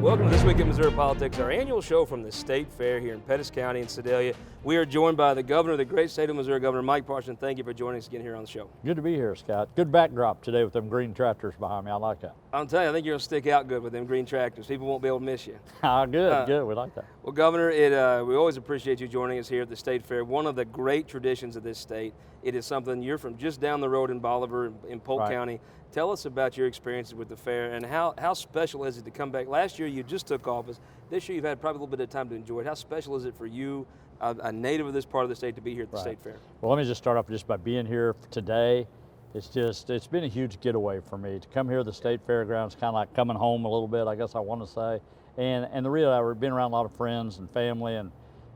Welcome to This Week in Missouri Politics, our annual show from the State Fair here in Pettis County in Sedalia. We are joined by the governor of the great state of Missouri, Governor Mike Parson. Thank you for joining us again here on the show. Good to be here, Scott. Good backdrop today with them green tractors behind me. I like that. I'm telling you, I think you're going to stick out good with them green tractors. People won't be able to miss you. Good. We like that. Well, Governor, we always appreciate you joining us here at the State Fair. One of the great traditions of this state. It is something you're from just down the road in Bolivar, in Polk County. Tell us about your experiences with the fair and how special is it to come back? Last year you just took office. This year you've had probably a little bit of time to enjoy it. How special is it for you, a native of this part of the state, to be here at the State Fair? Well, let me just start off just by being here today. It's been a huge getaway for me. To come here to the State Fairgrounds, kind of like coming home a little bit, I guess I want to say. And the real, I've been around a lot of friends and family and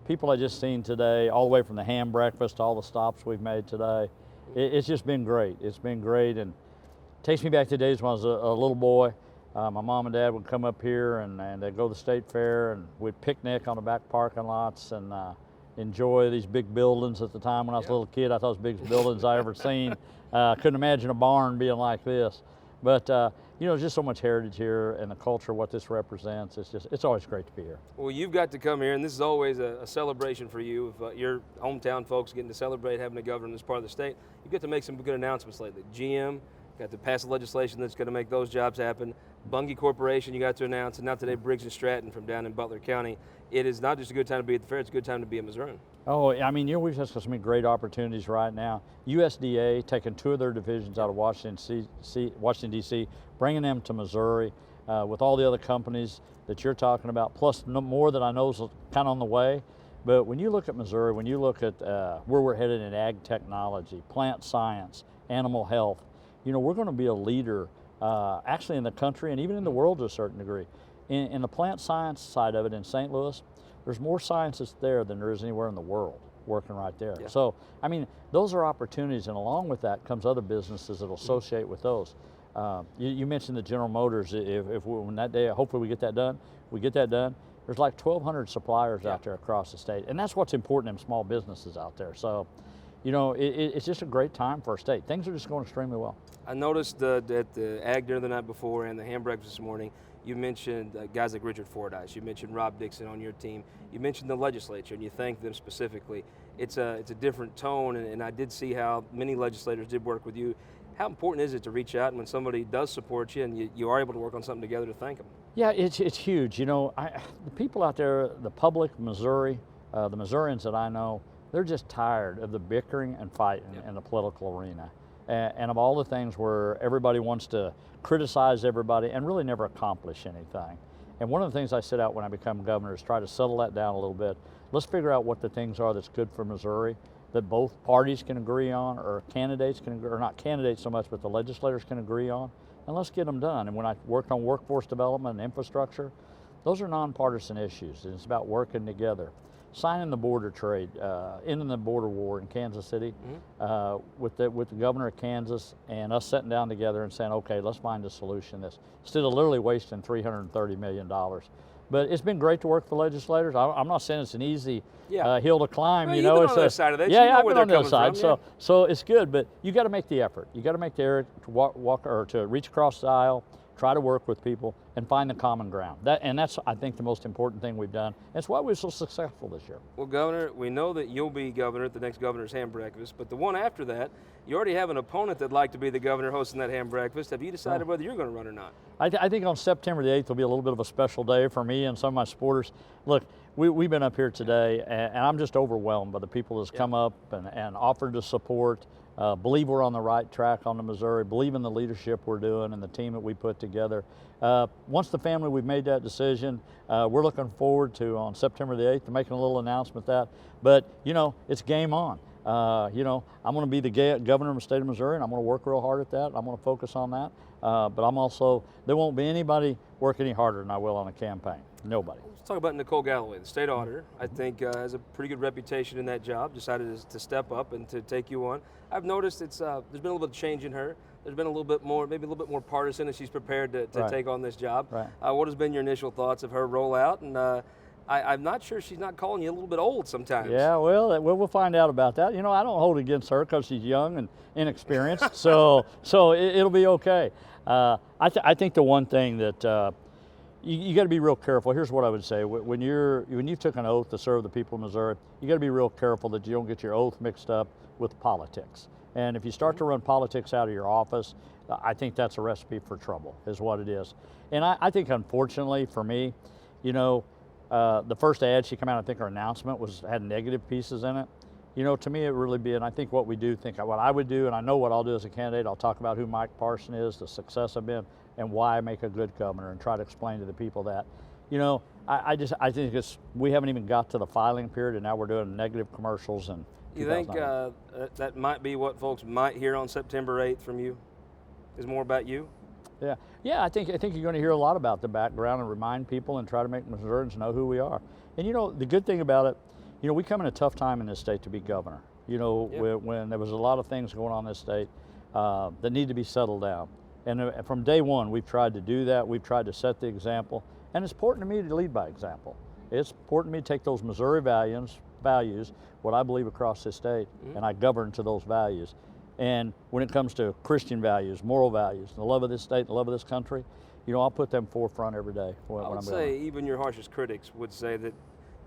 people I just seen today, all the way from the ham breakfast to all the stops we've made today. It's just been great. It's been great, and takes me back to days when I was a little boy. My mom and dad would come up here and they'd go to the State Fair, and we'd picnic on the back parking lots and enjoy these big buildings. At the time when I was a little kid, I thought it was the biggest buildings I ever seen. Couldn't imagine a barn being like this. But you know, there's just so much heritage here and the culture, what this represents. It's always great to be here. Well, you've got to come here, and this is always a celebration for you. If your hometown folks getting to celebrate having a governor in this part of the state, you get to make some good announcements lately. GM got to pass legislation that's going to make those jobs happen. Bungie Corporation you got to announce, and now today Briggs and Stratton from down in Butler County. It is not just a good time to be at the fair, it's a good time to be a Missourian. Oh, I mean, you know, we've got so many great opportunities right now. USDA taking 2 of their divisions out of Washington, D.C., bringing them to Missouri with all the other companies that you're talking about, plus more that I know is kind of on the way. But when you look at Missouri, when you look at where we're headed in ag technology, plant science, animal health, you know, we're going to be a leader actually in the country and even in the world to a certain degree. In the plant science side of it in St. Louis, there's more scientists there than there is anywhere in the world working right there. Yeah. So, I mean, those are opportunities, and along with that comes other businesses that will associate with those. You mentioned the General Motors. When that day, hopefully we get that done, there's like 1,200 suppliers out there across the state, and that's what's important in small businesses out there. So, you know, it's just a great time for our state. Things are just going extremely well. I noticed that the ag dinner the night before and the ham breakfast this morning, you mentioned guys like Richard Fordyce. You mentioned Rob Dixon on your team. You mentioned the legislature, and you thanked them specifically. It's a different tone, and I did see how many legislators did work with you. How important is it to reach out, and when somebody does support you and you are able to work on something together, to thank them? Yeah, it's huge. You know, the people out there, the public, Missouri, the Missourians that I know, they're just tired of the bickering and fighting in the political arena. And of all the things where everybody wants to criticize everybody and really never accomplish anything. And one of the things I set out when I become governor is try to settle that down a little bit. Let's figure out what the things are that's good for Missouri, that both parties can agree on, or candidates can agree, or not candidates so much, but the legislators can agree on, and let's get them done. And when I worked on workforce development and infrastructure, those are nonpartisan issues, and it's about working together. Signing the border trade, ending the border war in Kansas City, with the governor of Kansas and us sitting down together and saying, okay, let's find a solution to this, instead of literally wasting $330 million. But it's been great to work with the legislators. I'm not saying it's an easy hill to climb. Well, you know, it's on the other side of that. Yeah, I've been on the other side. So it's good, but you got to make the effort. You got to make the effort to walk or to reach across the aisle, try to work with people, and find the common ground. That's, I think, the most important thing we've done. That's why we're so successful this year. Well, Governor, we know that you'll be governor at the next governor's ham breakfast, but the one after that, you already have an opponent that'd like to be the governor hosting that ham breakfast. Have you decided whether you're going to run or not? I think on September the 8th will be a little bit of a special day for me and some of my supporters. Look, we've been up here today, and I'm just overwhelmed by the people that's come up and offered to support. Believe we're on the right track on the Missouri, believe in the leadership we're doing and the team that we put together. Once the family, we've made that decision, we're looking forward to, on September the 8th, to making a little announcement that. But, you know, it's game on. You know, I'm going to be the governor of the state of Missouri, and I'm going to work real hard at that. I'm going to focus on that. But I'm also, there won't be anybody work any harder than I will on a campaign. Nobody. Let's talk about Nicole Galloway, the state auditor. I think has a pretty good reputation in that job, decided to step up and to take you on. I've noticed there's been a little bit of change in her. There's been a little bit more, maybe a little bit more partisan as she's prepared to take on this job. Right. What has been your initial thoughts of her rollout? And I'm not sure she's not calling you a little bit old sometimes. Yeah, well, we'll find out about that. You know, I don't hold it against her because she's young and inexperienced, so it'll be okay. I think the one thing that you got to be real careful. Here's what I would say: when you took an oath to serve the people of Missouri, you got to be real careful that you don't get your oath mixed up with politics. And if you start to run politics out of your office, I think that's a recipe for trouble, is what it is. And I think, unfortunately for me, the first ad she came out, I think her announcement had negative pieces in it. To me, it really be, and I think what I would do, and I know what I'll do as a candidate, I'll talk about who Mike Parson is, the success I've been, and why I make a good governor, and try to explain to the people that, I think we haven't even got to the filing period, and now we're doing negative commercials. And you think that might be what folks might hear on September 8th from you? Is more about you? Yeah. I think you're going to hear a lot about the background and remind people and try to make Missourians know who we are. And the good thing about it, we come in a tough time in this state to be governor. When there was a lot of things going on in this state that need to be settled down. And from day one, we've tried to do that. We've tried to set the example. And it's important to me to lead by example. It's important to me to take those Missouri values, what I believe across this state, and I govern to those values. And when it comes to Christian values, moral values, the love of this state, the love of this country, I'll put them forefront every day when I'm say even your harshest critics would say that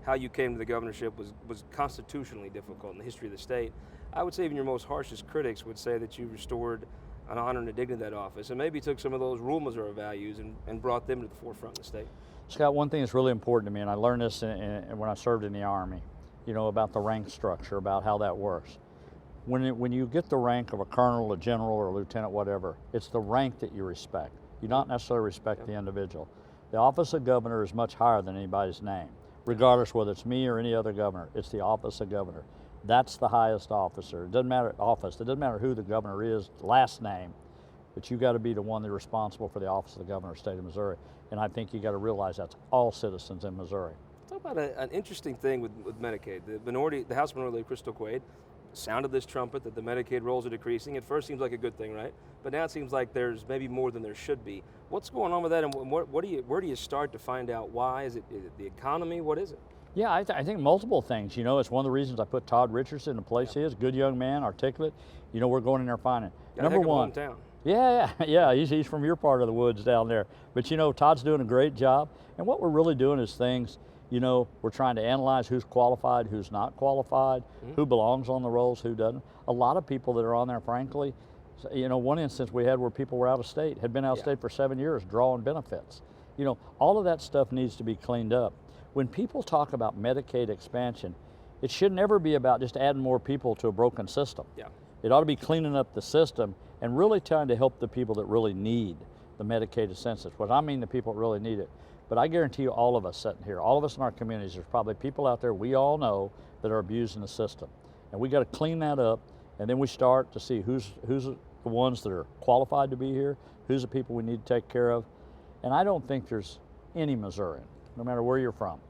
how you came to the governorship was constitutionally difficult in the history of the state. I would say even your most harshest critics would say that you restored an honor and a dignity of that office, and maybe took some of those rural Missouri values and brought them to the forefront of the state. Scott, one thing that's really important to me, and I learned this when I served in the Army, about the rank structure, about how that works. When you get the rank of a colonel, a general, or a lieutenant, whatever, it's the rank that you respect. You don't necessarily respect the individual. The office of governor is much higher than anybody's name, regardless whether it's me or any other governor. It's the office of governor. That's the highest officer. It doesn't matter office. It doesn't matter who the governor is, last name, but you got to be the one that's responsible for the office of the governor of the state of Missouri. And I think you got to realize that's all citizens in Missouri. Talk about an interesting thing with Medicaid. The House Minority Leader Crystal Quaid sounded this trumpet that the Medicaid rolls are decreasing. At first seems like a good thing, right? But now it seems like there's maybe more than there should be. What's going on with that, and where do you start to find out why? Is it the economy? What is it? Yeah, I think multiple things. It's one of the reasons I put Todd Richardson in the place he is. Good young man, articulate. We're going in there finding. Number one. Hometown. Yeah. He's from your part of the woods down there. But Todd's doing a great job. And what we're really doing is things. We're trying to analyze who's qualified, who's not qualified, who belongs on the rolls, who doesn't. A lot of people that are on there, frankly, one instance we had where people were out of state, had been out of state for 7 years, drawing benefits. All of that stuff needs to be cleaned up. When people talk about Medicaid expansion, it should never be about just adding more people to a broken system. It ought to be cleaning up the system and really trying to help the people that really need the Medicaid assistance. What I mean, the people that really need it. But I guarantee you, all of us sitting here, all of us in our communities, there's probably people out there we all know that are abusing the system. And we got to clean that up, and then we start to see who's the ones that are qualified to be here, who's the people we need to take care of. And I don't think there's any Missourian, no matter where you're from.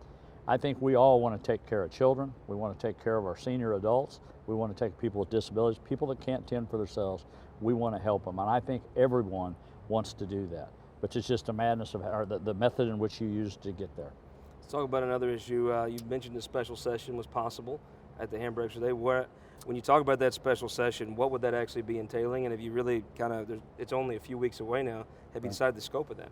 I think we all want to take care of children. We want to take care of our senior adults. We want to take people with disabilities, people that can't tend for themselves. We want to help them. And I think everyone wants to do that. But it's just a madness of the method in which you use to get there. Let's talk about another issue. You mentioned the special session was possible at the Handbrake today. When you talk about that special session, what would that actually be entailing? And have you really it's only a few weeks away now, have you decided the scope of that?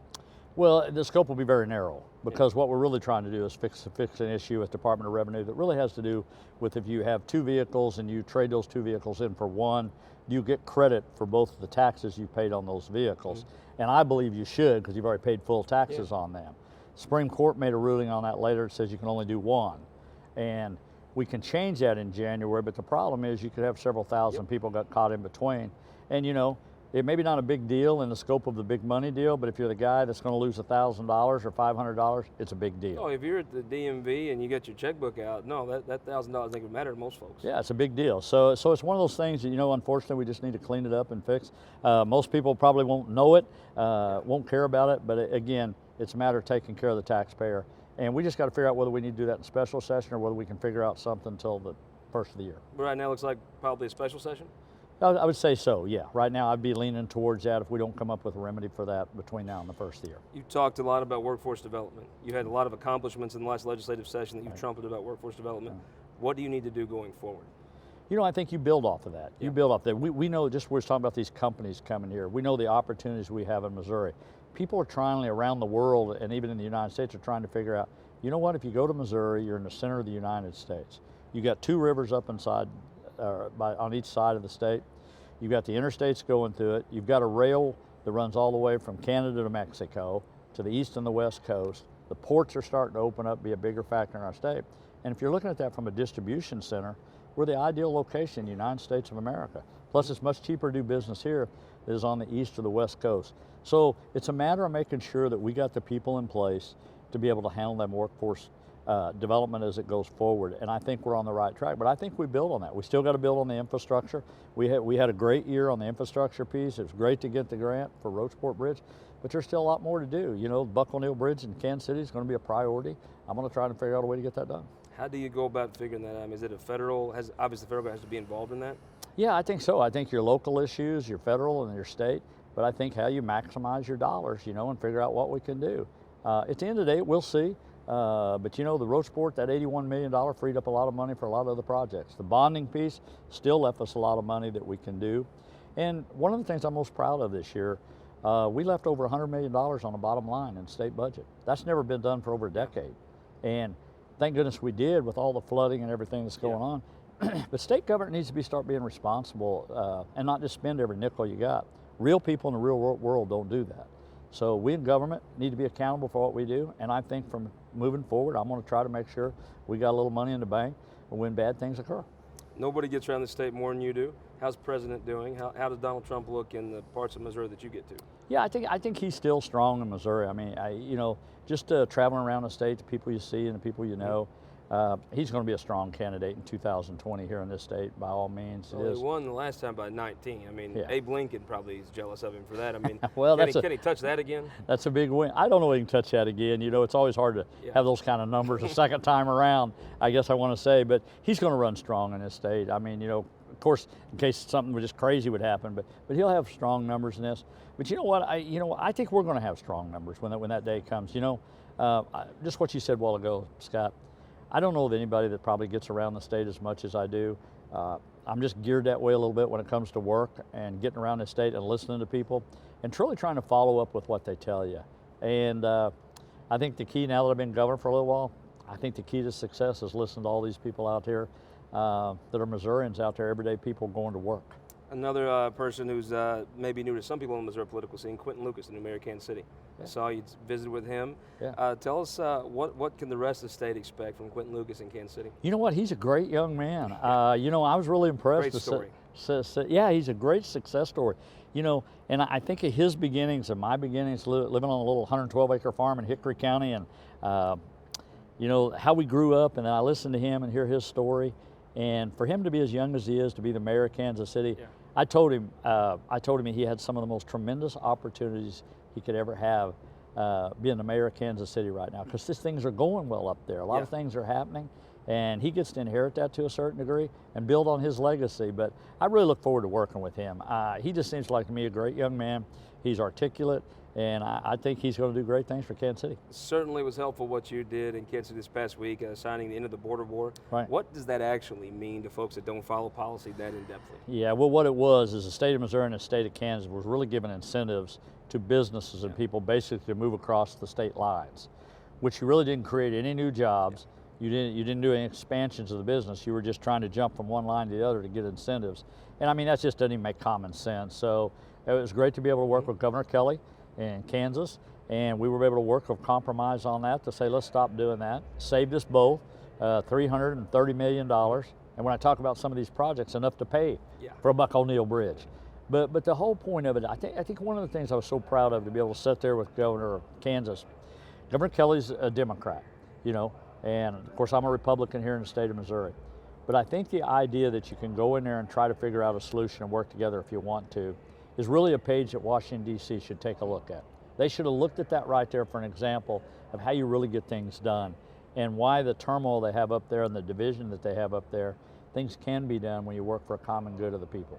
Well, the scope will be very narrow because what we're really trying to do is fix an issue with Department of Revenue that really has to do with if you have two vehicles and you trade those two vehicles in for one, you get credit for both the taxes you paid on those vehicles. And I believe you should because you've already paid full taxes on them. Supreme Court made a ruling on that later. It says you can only do one. And we can change that in January, but the problem is you could have several thousand people got caught in between. And it may be not a big deal in the scope of the big money deal, but if you're the guy that's going to lose $1,000 or $500, it's a big deal. Oh, if you're at the DMV and you get your checkbook out, no, that $1,000 ain't gonna matter to most folks. Yeah, it's a big deal. So it's one of those things that, unfortunately we just need to clean it up and fix. Most people probably won't know it, won't care about it, but again, it's a matter of taking care of the taxpayer. And we just got to figure out whether we need to do that in special session or whether we can figure out something until the first of the year. But right now it looks like probably a special session? I would say so, yeah. Right now I'd be leaning towards that if we don't come up with a remedy for that between now and the first of the year. You talked a lot about workforce development. You had a lot of accomplishments in the last legislative session that you trumpeted about workforce development. What do you need to do going forward? I think you build off of that. You build off that. We know, just we're talking about these companies coming here. We know the opportunities we have in Missouri. people are trying around the world and even in the United States are trying to figure out, you know what, if you go to Missouri, you're in the center of the United States. You got 2 rivers up inside, on each side of the state. You've got the interstates going through it. You've got a rail that runs all the way from Canada to Mexico, to the east and the west coast. The ports are starting to open up, be a bigger factor in our state. And if you're looking at that from a distribution center, we're the ideal location in the United States of America. Plus, it's much cheaper to do business here than it is on the east or the west coast. So it's a matter of making sure that we got the people in place to be able to handle that workforce development as it goes forward. And I think we're on the right track, but I think we build on that. We still got to build on the infrastructure. We had a great year on the infrastructure piece. It was great to get the grant for Roachport Bridge, but there's still a lot more to do. You know, Buck O'Neill Bridge in Kansas City is going to be a priority. I'm going to try to figure out a way to get that done. How do you go about figuring that out? Is it a federal, obviously the federal government has to be involved in that? Yeah, I think so. I think your local issues, your federal and your state, but I think how you maximize your dollars, you know, and figure out what we can do. At the end of the day, we'll see. But you know, the Roachport, that $81 million freed up a lot of money for a lot of other projects. The bonding piece still left us a lot of money that we can do. And one of the things I'm most proud of this year, we left over $100 million on the bottom line in the state budget. That's never been done for over a decade. And thank goodness we did with all the flooding and everything that's going on. But state government needs to start being responsible and not just spend every nickel you got. Real people in the real world don't do that. So we in government need to be accountable for what we do, and I think from moving forward, I'm going to try to make sure we got a little money in the bank when bad things occur. Nobody gets around the state more than you do. How's the president doing? How does Donald Trump look in the parts of Missouri that you get to? Yeah, I think he's still strong in Missouri. I mean, you know, just traveling around the state, the people you see and the people you know, he's going to be a strong candidate in 2020 here in this state, by all means. Well, he won the last time by 19. I mean, Abe Lincoln probably is jealous of him for that. I mean, well, can he touch that again? That's a big win. I don't know if he can touch that again. You know, it's always hard to have those kind of numbers a second time around, I guess I want to say. But he's going to run strong in this state. I mean, you know, of course, in case something just crazy would happen, but he'll have strong numbers in this. But you know what? I think we're going to have strong numbers when that day comes. You know, just what you said a while ago, Scott. I don't know of anybody that probably gets around the state as much as I do. I'm just geared that way a little bit when it comes to work and getting around the state and listening to people and truly trying to follow up with what they tell you. And I think the key, now that I've been governor for a little while, I think the key to success is listening to all these people out here that are Missourians out there, everyday people going to work. Another person who's maybe new to some people in the Missouri political scene, Quentin Lucas, the new mayor of Kansas City. I saw you visited with him. Tell us what can the rest of the state expect from Quentin Lucas in Kansas City? You know what? He's a great young man. You know, I was really impressed. Great story. Yeah, he's a great success story. You know, and I think of his beginnings and my beginnings living on a little 112-acre farm in Hickory County, and you know how we grew up. And then I listened to him and hear his story. And for him to be as young as he is, to be the mayor of Kansas City, I told him he had some of the most tremendous opportunities he could ever have being the mayor of Kansas City right now, because these things are going well up there. A lot of things are happening, and he gets to inherit that to a certain degree and build on his legacy. But I really look forward to working with him. He just seems like to me a great young man. He's articulate, and I think he's going to do great things for Kansas City. Certainly was helpful what you did in Kansas City this past week, signing the end of the border war. Right. What does that actually mean to folks that don't follow policy that in-depthly? Yeah, well, what it was is the state of Missouri and the state of Kansas was really giving incentives to businesses and people basically to move across the state lines, which you really didn't create any new jobs. You didn't do any expansions of the business. You were just trying to jump from one line to the other to get incentives. And I mean, that just doesn't even make common sense. So it was great to be able to work with Governor Kelly in Kansas, and we were able to work a compromise on that to say, let's stop doing that. Saved us both $330 million. And when I talk about some of these projects, enough to pay for a Buck O'Neill Bridge. But the whole point of it, I think one of the things I was so proud of to be able to sit there with Governor of Kansas. Governor Kelly's a Democrat, you know, and of course I'm a Republican here in the state of Missouri. But I think the idea that you can go in there and try to figure out a solution and work together if you want to is really a page that Washington, D.C. should take a look at. They should have looked at that right there for an example of how you really get things done and why the turmoil they have up there and the division that they have up there, things can be done when you work for a common good of the people.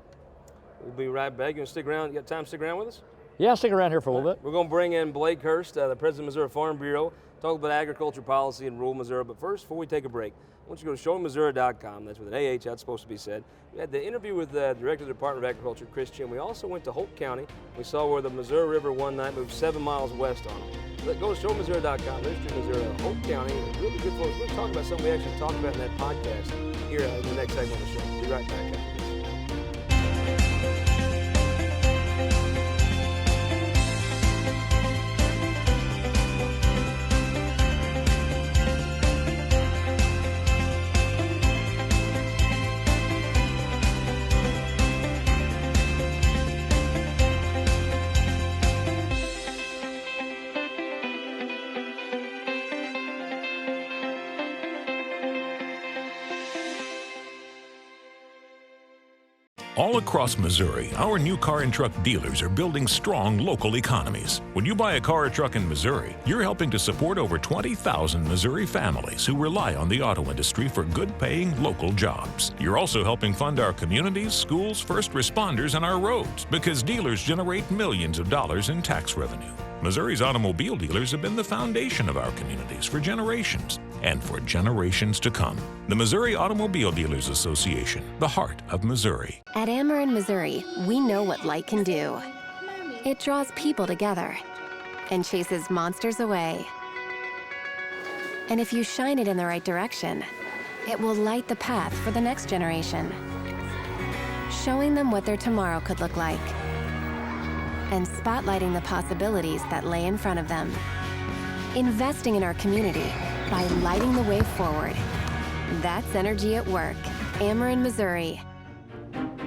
We'll be right back. You want to stick around? You got time to stick around with us? Yeah, I'll stick around here for a little bit. We're going to bring in Blake Hurst, the president of Missouri Farm Bureau, talk about agriculture policy in rural Missouri. But first, before we take a break, I want you to go to showmemissouri.com. That's with an AH, that's supposed to be said. We had the interview with the Director of the Department of Agriculture, Chris Chin. We also went to Hope County. We saw where the Missouri River one night moved 7 miles west on them. Go to showmemissouri.com. There's Missouri, Hope County. Really good folks. We're talking about something we actually talked about in that podcast here in the next segment of the show. Be right back after this. All across Missouri, our new car and truck dealers are building strong local economies. When you buy a car or truck in Missouri, you're helping to support over 20,000 Missouri families who rely on the auto industry for good-paying local jobs. You're also helping fund our communities, schools, first responders, and our roads because dealers generate millions of dollars in tax revenue. Missouri's automobile dealers have been the foundation of our communities for generations and for generations to come. The Missouri Automobile Dealers Association, the heart of Missouri. At Ameren, Missouri, we know what light can do. It draws people together and chases monsters away. And if you shine it in the right direction, it will light the path for the next generation, showing them what their tomorrow could look like, and spotlighting the possibilities that lay in front of them. Investing in our community by lighting the way forward. That's energy at work. Ameren, Missouri.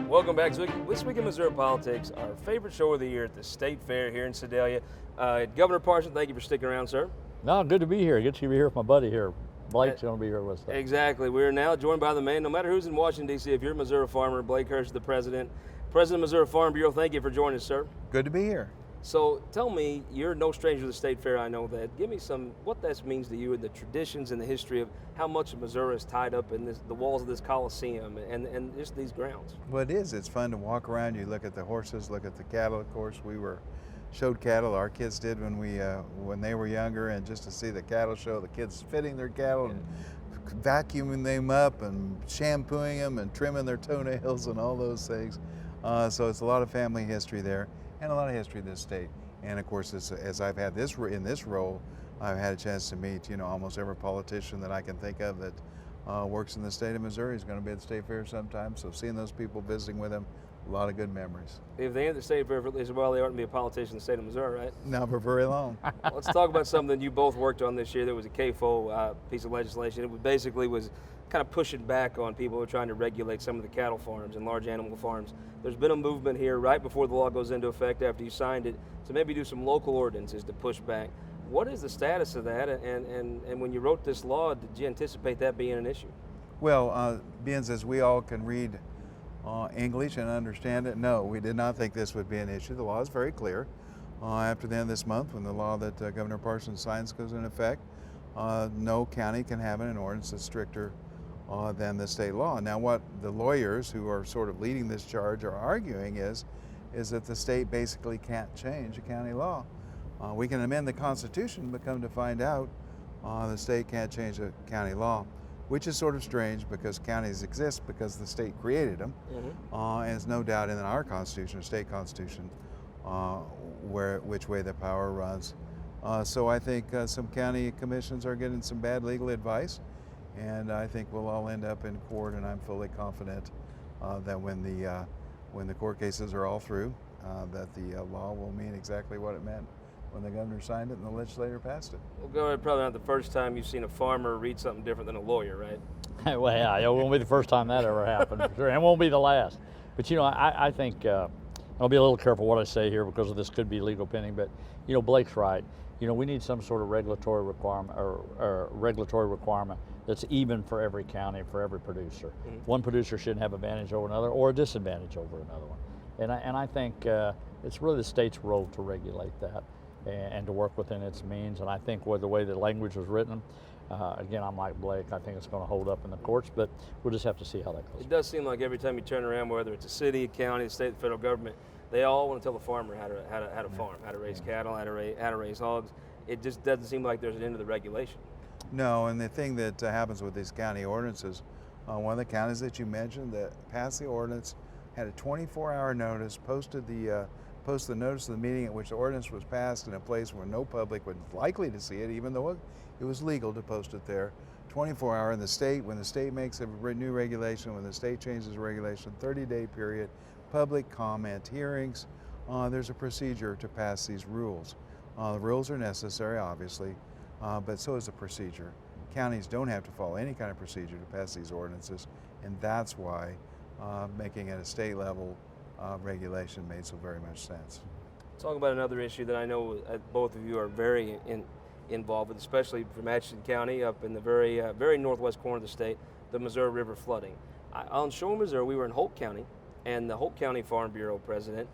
Welcome back to This Week in Missouri Politics, our favorite show of the year at the State Fair here in Sedalia. Governor Parson, thank you for sticking around, sir. No, good to be here. Good to be here with my buddy here. Blake's going to be here with us. Exactly. We're now joined by the man, no matter who's in Washington, D.C., if you're a Missouri farmer, Blake Hurst, the president of Missouri Farm Bureau, thank you for joining us, sir. Good to be here. So tell me, you're no stranger to the State Fair, I know that. Give me what that means to you and the traditions and the history of how much of Missouri is tied up in the walls of this Coliseum and just these grounds. Well, it is. It's fun to walk around. You look at the horses, look at the cattle. Of course, we showed cattle. Our kids did when they were younger, and just to see the cattle show, the kids fitting their cattle and vacuuming them up and shampooing them and trimming their toenails and all those things. So it's a lot of family history there, and a lot of history of this state. And of course, as I've had in this role, I've had a chance to meet almost every politician that I can think of that works in the state of Missouri is going to be at the State Fair sometime. So seeing those people, visiting with them, a lot of good memories. If they ain't at the State Fair for at least a while, they aren't to be a politician in the state of Missouri, right? Not for very long. Let's talk about something you both worked on this year. There was a KFO piece of legislation. It basically was kind of pushing back on people who are trying to regulate some of the cattle farms and large animal farms. There's been a movement here right before the law goes into effect after you signed it to maybe do some local ordinances to push back. What is the status of that? And when you wrote this law, did you anticipate that being an issue? Well, being as we all can read English and understand it, no, we did not think this would be an issue. The law is very clear. After the end of this month, when the law that Governor Parson signs goes into effect, no county can have an ordinance that's stricter than the state law. Now, what the lawyers who are sort of leading this charge are arguing is that the state basically can't change a county law. We can amend the Constitution, but come to find out, the state can't change a county law, which is sort of strange because counties exist because the state created them. And it's no doubt in our Constitution, or state Constitution, which way the power runs. So I think some county commissions are getting some bad legal advice, and I think we'll all end up in court, and I'm fully confident that when the court cases are all through, that the law will mean exactly what it meant when the governor signed it and the legislature passed it. Well, Governor, probably not the first time you've seen a farmer read something different than a lawyer, right? Well, yeah, it won't be the first time that ever happened, for sure, and it won't be the last. But I think I'll be a little careful what I say here because this could be legal opinion. But Blake's right. We need some sort of regulatory requirement or regulatory requirement that's even for every county, for every producer. One producer shouldn't have advantage over another or a disadvantage over another one. And I think it's really the state's role to regulate that and to work within its means. And I think with the way the language was written, again, I'm like Blake, I think it's going to hold up in the courts, but we'll just have to see how that goes. It does seem like every time you turn around, whether it's a city, a county, the state, the federal government, they all want to tell the farmer how to farm, how to raise cattle, how to raise hogs. It just doesn't seem like there's an end to the regulation. No, and the thing that happens with these county ordinances, one of the counties that you mentioned that passed the ordinance had a 24-hour notice, posted the notice of the meeting at which the ordinance was passed in a place where no public was likely to see it, even though it was legal to post it there. 24-hour in the state, when the state makes a new regulation, when the state changes a regulation, 30-day period, public comment hearings. There's a procedure to pass these rules. The rules are necessary, obviously, but so is the procedure. Counties don't have to follow any kind of procedure to pass these ordinances, and that's why making it a state level regulation made so very much sense. Talk about another issue that I know both of you are very involved with, especially from Atchison County up in the very northwest corner of the state, the Missouri River flooding. On Shore, Missouri, we were in Holt County, and the Holt County Farm Bureau president,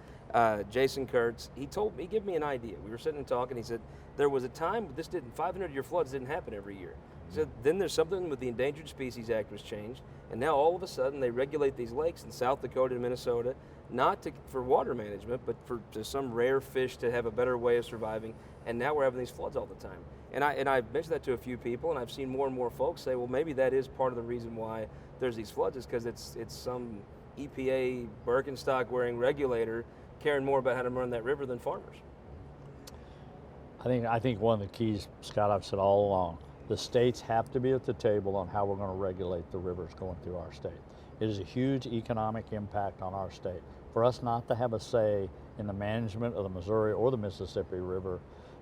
Jason Kurtz, he gave me an idea. We were sitting and talking. He said there was a time 500-year floods didn't happen every year. He said then there's something with the Endangered Species Act was changed, and now all of a sudden they regulate these lakes in South Dakota and Minnesota, not for water management, but to some rare fish to have a better way of surviving. And now we're having these floods all the time. And I've mentioned that to a few people, and I've seen more and more folks say, well, maybe that is part of the reason why there's these floods, is because it's some EPA Birkenstock wearing regulator caring more about how to run that river than farmers. I think one of the keys, Scott, I've said all along, the states have to be at the table on how we're going to regulate the rivers going through our state. It is a huge economic impact on our state. For us not to have a say in the management of the Missouri or the Mississippi River,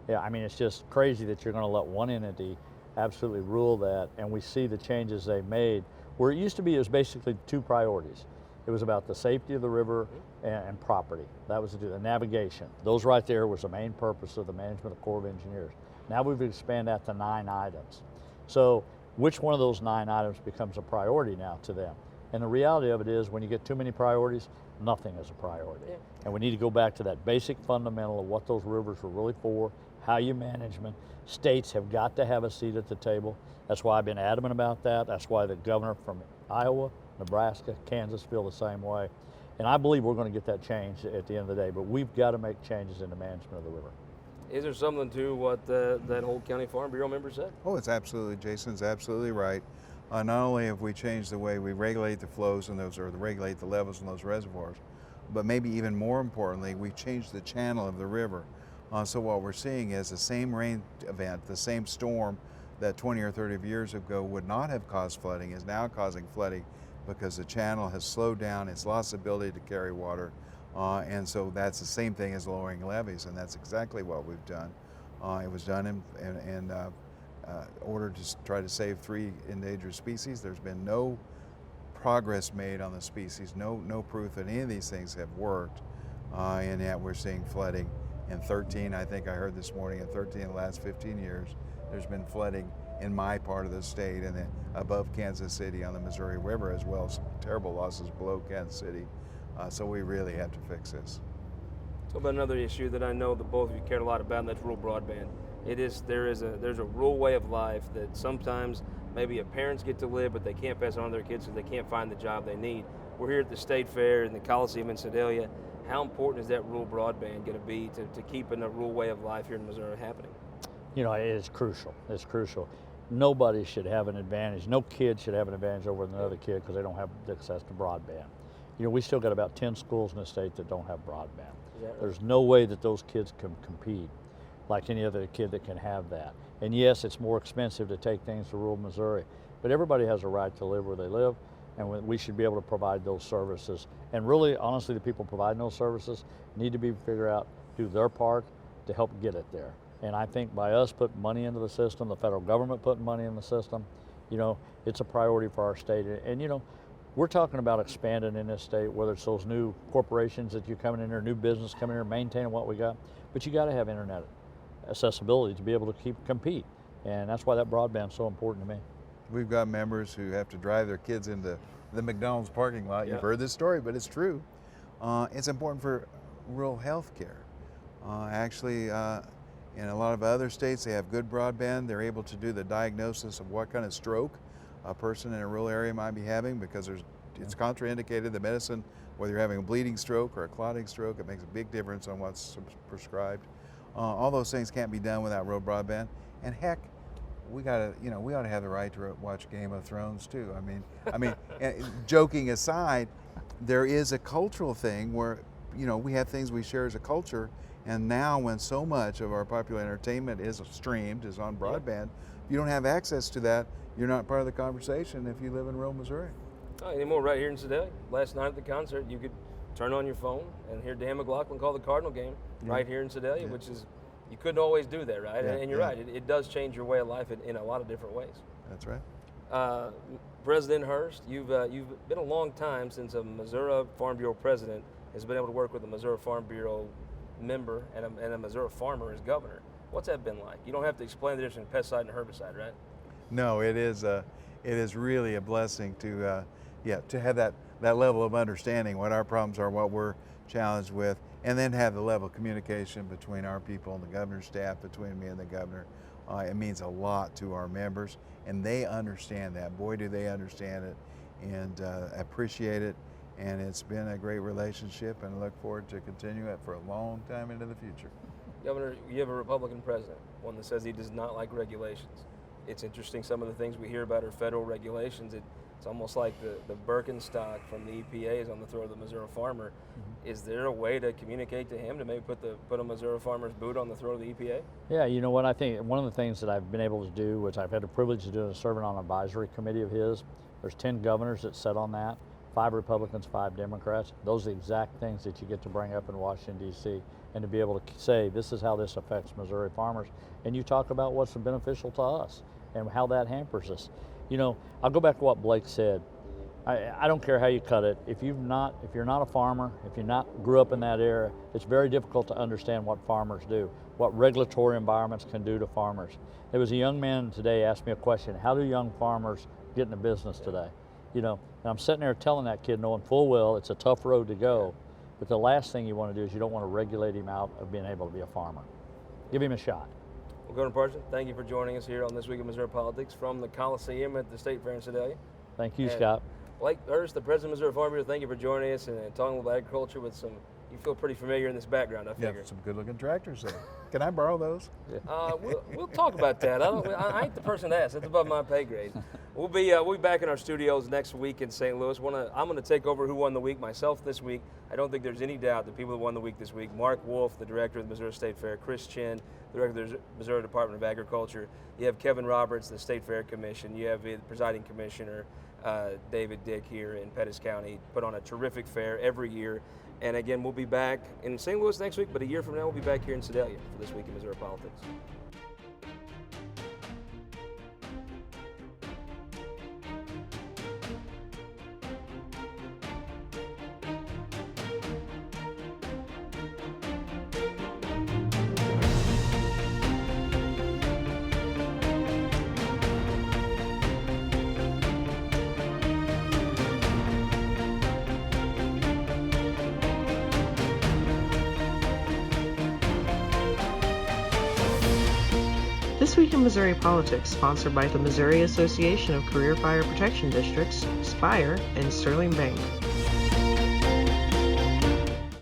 yeah, I mean, it's just crazy that you're going to let one entity absolutely rule that. And we see the changes they made, where it used to be, it was basically two priorities. It was about the safety of the river and property. That was the navigation. Those right there was the main purpose of the management of Corps of Engineers. Now we've expanded that to 9 items. So which one of those 9 items becomes a priority now to them? And the reality of it is, when you get too many priorities, nothing is a priority. Yeah. And we need to go back to that basic fundamental of what those rivers were really for, how you manage them. States have got to have a seat at the table. That's why I've been adamant about that. That's why the governor from Iowa, Nebraska, Kansas feel the same way. And I believe we're going to get that change at the end of the day, but we've got to make changes in the management of the river. Is there something to what that Holt County Farm Bureau member said? Oh, it's absolutely, Jason's absolutely right. Not only have we changed the way we regulate the flows in those, or regulate the levels in those reservoirs, but maybe even more importantly, we've changed the channel of the river. So what we're seeing is the same rain event, the same storm that 20 or 30 years ago would not have caused flooding is now causing flooding, because the channel has slowed down, it's lost the ability to carry water, and so that's the same thing as lowering levees, and that's exactly what we've done. It was done in order to try to save 3 endangered species. There's been no progress made on the species, no proof that any of these things have worked, and yet we're seeing flooding in 13, I think I heard this morning, in 13 of the last 15 years, there's been flooding in my part of the state and then above Kansas City on the Missouri River, as well as terrible losses below Kansas City. So we really have to fix this. Talk about another issue that I know that both of you cared a lot about, and that's rural broadband. There's a rural way of life that sometimes maybe parents get to live, but they can't pass it on to their kids because they can't find the job they need. We're here at the State Fair in the Coliseum in Sedalia. How important is that rural broadband going to be to keeping a rural way of life here in Missouri happening? You know, it's crucial. It's crucial. Nobody should have an advantage. No kid should have an advantage over another kid because they don't have access to broadband. You know, we still got about 10 schools in the state that don't have broadband. Right? There's no way that those kids can compete like any other kid that can have that. And yes, it's more expensive to take things to rural Missouri, but everybody has a right to live where they live, and we should be able to provide those services. And really, honestly, the people providing those services need to be figure out, do their part to help get it there. And I think by us putting money into the system, the federal government putting money in the system, you know, it's a priority for our state. And you know, we're talking about expanding in this state, whether it's those new corporations that you're coming in here, new business coming here, maintaining what we got, but you got to have internet accessibility to be able to compete. And that's why that broadband's so important to me. We've got members who have to drive their kids into the McDonald's parking lot. You've heard this story, but it's true. It's important for rural health care. Actually, in a lot of other states, they have good broadband. They're able to do the diagnosis of what kind of stroke a person in a rural area might be having, because it's contraindicated, the medicine, whether you're having a bleeding stroke or a clotting stroke, it makes a big difference on what's prescribed. All those things can't be done without rural broadband. And heck, we gotta, we ought to have the right to watch Game of Thrones too. I mean, joking aside, there is a cultural thing where, we have things we share as a culture, and now when so much of our popular entertainment is streamed, is on broadband, if you don't have access to that, you're not part of the conversation if you live in rural Missouri. Oh, anymore right here in Sedalia. Last night at the concert, you could turn on your phone and hear Dan McLaughlin call the Cardinal game right here in Sedalia, which is, you couldn't always do that, right? And you're right, it does change your way of life in a lot of different ways. That's right. President Hurst, you've been a long time since a Missouri Farm Bureau president has been able to work with a Missouri Farm Bureau member and a Missouri farmer as governor. What's that been like? You don't have to explain the difference between pesticide and herbicide, right? No, it is really a blessing to have that level of understanding what our problems are, what we're challenged with, and then have the level of communication between our people and the governor's staff, between me and the governor. It means a lot to our members, and they understand that. Boy, do they understand it and appreciate it. And it's been a great relationship, and I look forward to continuing it for a long time into the future. Governor, you have a Republican president, one that says he does not like regulations. It's interesting, some of the things we hear about are federal regulations. It's almost like the Birkenstock from the EPA is on the throat of the Missouri farmer. Is there a way to communicate to him to maybe put a Missouri farmer's boot on the throat of the EPA? Yeah, you know what, I think one of the things that I've been able to do, which I've had the privilege of doing, is serving on an advisory committee of his. There's 10 governors that sit on that, 5 Republicans, 5 Democrats. Those are the exact things that you get to bring up in Washington, D.C., and to be able to say, this is how this affects Missouri farmers. And you talk about what's beneficial to us and how that hampers us. I'll go back to what Blake said. I don't care how you cut it. If you're not a farmer, if you're not grew up in that era, it's very difficult to understand what farmers do, what regulatory environments can do to farmers. There was a young man today asked me a question: how do young farmers get into business today? And I'm sitting there telling that kid, knowing full well it's a tough road to go, but the last thing you want to do is you don't want to regulate him out of being able to be a farmer. Give him a shot. Well, Governor Parson, thank you for joining us here on This Week in Missouri Politics from the Coliseum at the State Fair in Sedalia. Thank you, Scott. Blake Hurst, the president of Missouri Farm Bureau, thank you for joining us and talking about agriculture with some, you feel pretty familiar in this background, I figure. Yeah, some good-looking tractors there. Can I borrow those? We'll talk about that. I ain't the person to ask. That's above my pay grade. We'll be back in our studios next week in St. Louis. I'm going to take over Who Won the Week myself this week. I don't think there's any doubt the people that won the week this week: Mark Wolf, the director of the Missouri State Fair; Chris Chin, the director of the Missouri Department of Agriculture. You have Kevin Roberts, the State Fair Commission. You have the presiding commissioner, David Dick, here in Pettis County. Put on a terrific fair every year. And again, we'll be back in St. Louis next week, but a year from now, we'll be back here in Sedalia for This Week in Missouri Politics. This Week in Missouri Politics, sponsored by the Missouri Association of Career Fire Protection Districts, SPIRE, and Sterling Bank.